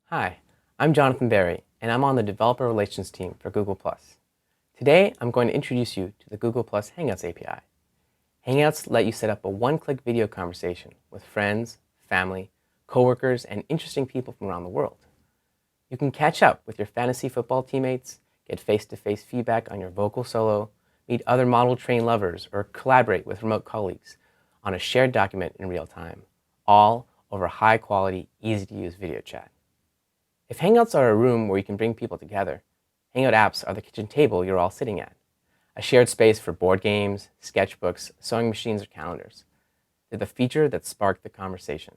Hi, I'm Jonathan Beri, and I'm on the Developer Relations team for Google+. Today, I'm going to introduce you to the Google+ Hangouts API. Hangouts let you set up a one-click video conversation with friends, family, coworkers, and interesting people from around the world. You can catch up with your fantasy football teammates, get face-to-face feedback on your vocal solo, meet other model train lovers, or collaborate with remote colleagues on a shared document in real time, all over high-quality, easy-to-use video chat. If Hangouts are a room where you can bring people together, Hangout apps are the kitchen table you're all sitting at, a shared space for board games, sketchbooks, sewing machines, or calendars. They're the feature that sparked the conversation.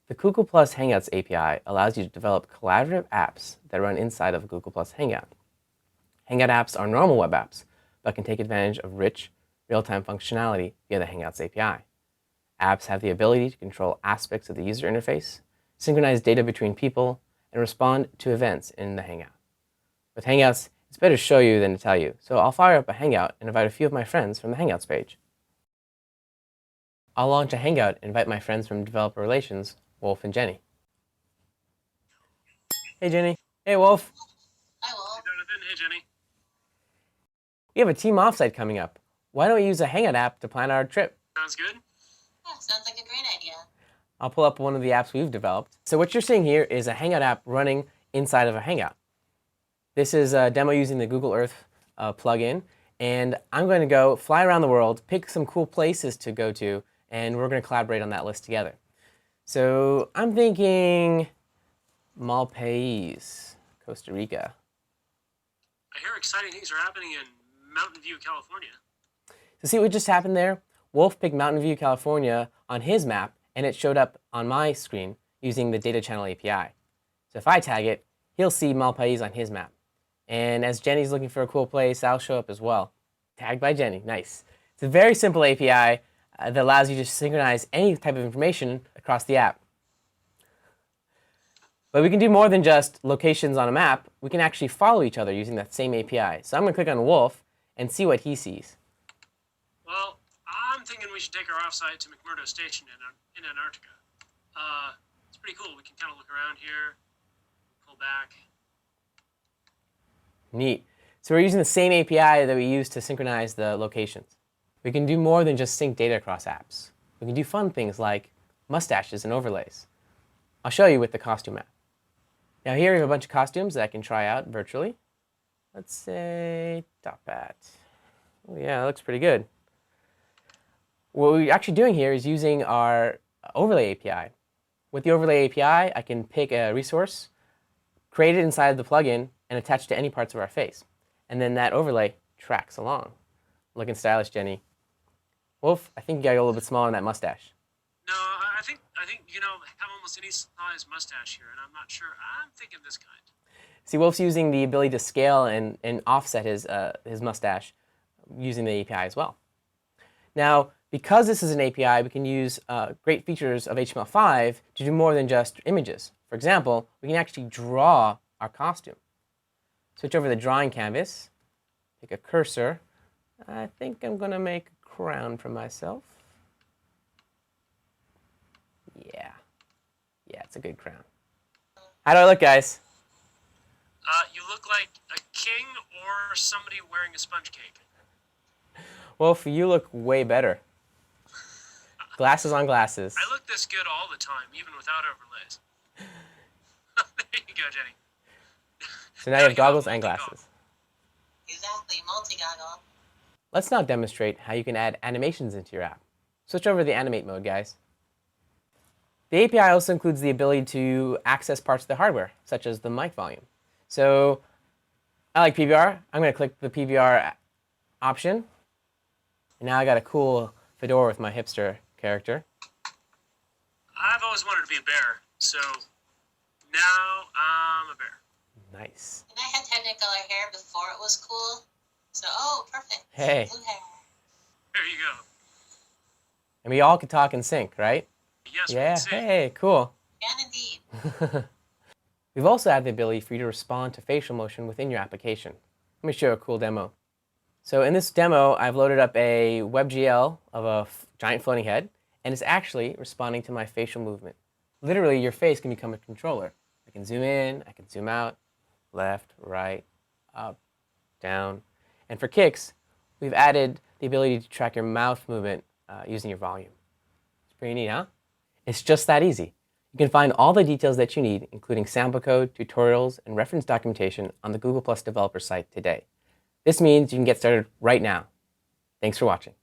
The Google+ Hangouts API allows you to develop collaborative apps that run inside of Google+ Hangout. Hangout apps are normal web apps, but can take advantage of rich, real-time functionality via the Hangouts API. Apps have the ability to control aspects of the user interface, synchronize data between people, and respond to events in the Hangout. With Hangouts, it's better to show you than to tell you, so I'll fire up a Hangout and invite a few of my friends from the Hangouts page. I'll launch a Hangout and invite my friends from Developer Relations, Wolf and Jenny. Hey, Jenny. Hey, Wolf. Hi, Wolf. Hey, Jonathan. Hey, Jenny. We have a team offsite coming up. Why don't we use a Hangout app to plan our trip? Sounds good. Yeah, sounds like a great idea. I'll pull up one of the apps we've developed. So what you're seeing here is a Hangout app running inside of a Hangout. This is a demo using the Google Earth plugin, and I'm going to go fly around the world, pick some cool places to go to, and we're going to collaborate on that list together. So I'm thinking Malpais, Costa Rica. I hear exciting things are happening in Mountain View, California. So see what just happened there? Wolf picked Mountain View, California on his map, and it showed up on my screen using the Data Channel API. So if I tag it, he'll see Malpais on his map. And as Jenny's looking for a cool place, I'll show up as well. Tagged by Jenny, nice. It's a very simple API that allows you to synchronize any type of information across the app. But we can do more than just locations on a map. We can actually follow each other using that same API. So I'm going to click on Wolf and see what he sees. Well, I'm thinking we should take our offsite to McMurdo Station in Antarctica. It's pretty cool. We can kind of look around here, pull back. Neat. So we're using the same API that we use to synchronize the locations. We can do more than just sync data across apps. We can do fun things like mustaches and overlays. I'll show you with the costume app. Now here we have a bunch of costumes that I can try out virtually. Let's say top hat. Oh yeah, that looks pretty good. What we're actually doing here is using our overlay API. With the overlay API, I can pick a resource, create it inside the plugin, and attach to any parts of our face. And then that overlay tracks along. Looking stylish, Jenny. Wolf, I think you got a little bit smaller on that mustache. No, I think have almost any size mustache here, and I'm not sure. I'm thinking this kind. See, Wolf's using the ability to scale and offset his mustache using the API as well. Now, because this is an API, we can use great features of HTML5 to do more than just images. For example, we can actually draw our costume. Switch over to the drawing canvas, pick a cursor. I think I'm going to make a crown for myself. Yeah, it's a good crown. How do I look, guys? You look like a king or somebody wearing a sponge cake. Wolf, you look way better. Glasses on glasses. I look this good all the time, even without overlays. There you go, Jenny. So now you have goggles and glasses. Exactly, multi-goggle. Let's now demonstrate how you can add animations into your app. Switch over to the animate mode, guys. The API also includes the ability to access parts of the hardware, such as the mic volume. So I like PBR. I'm going to click the PBR option. And now I got a cool fedora with my hipster character. I've always wanted to be a bear, so now I'm a bear. Nice. And I had technicolor hair before it was cool. So, oh, perfect. Hey. Blue hair. There you go. And we all can talk in sync, right? Yes, Yeah, we can see. hey, cool. And indeed. We've also had the ability for you to respond to facial motion within your application. Let me show you a cool demo. So in this demo, I've loaded up a WebGL of a giant floating head, and it's actually responding to my facial movement. Literally, your face can become a controller. I can zoom in, I can zoom out, left, right, up, down. And for kicks, we've added the ability to track your mouth movement using your volume. It's pretty neat, huh? It's just that easy. You can find all the details that you need, including sample code, tutorials, and reference documentation on the Google Plus developer site today. This means you can get started right now. Thanks for watching.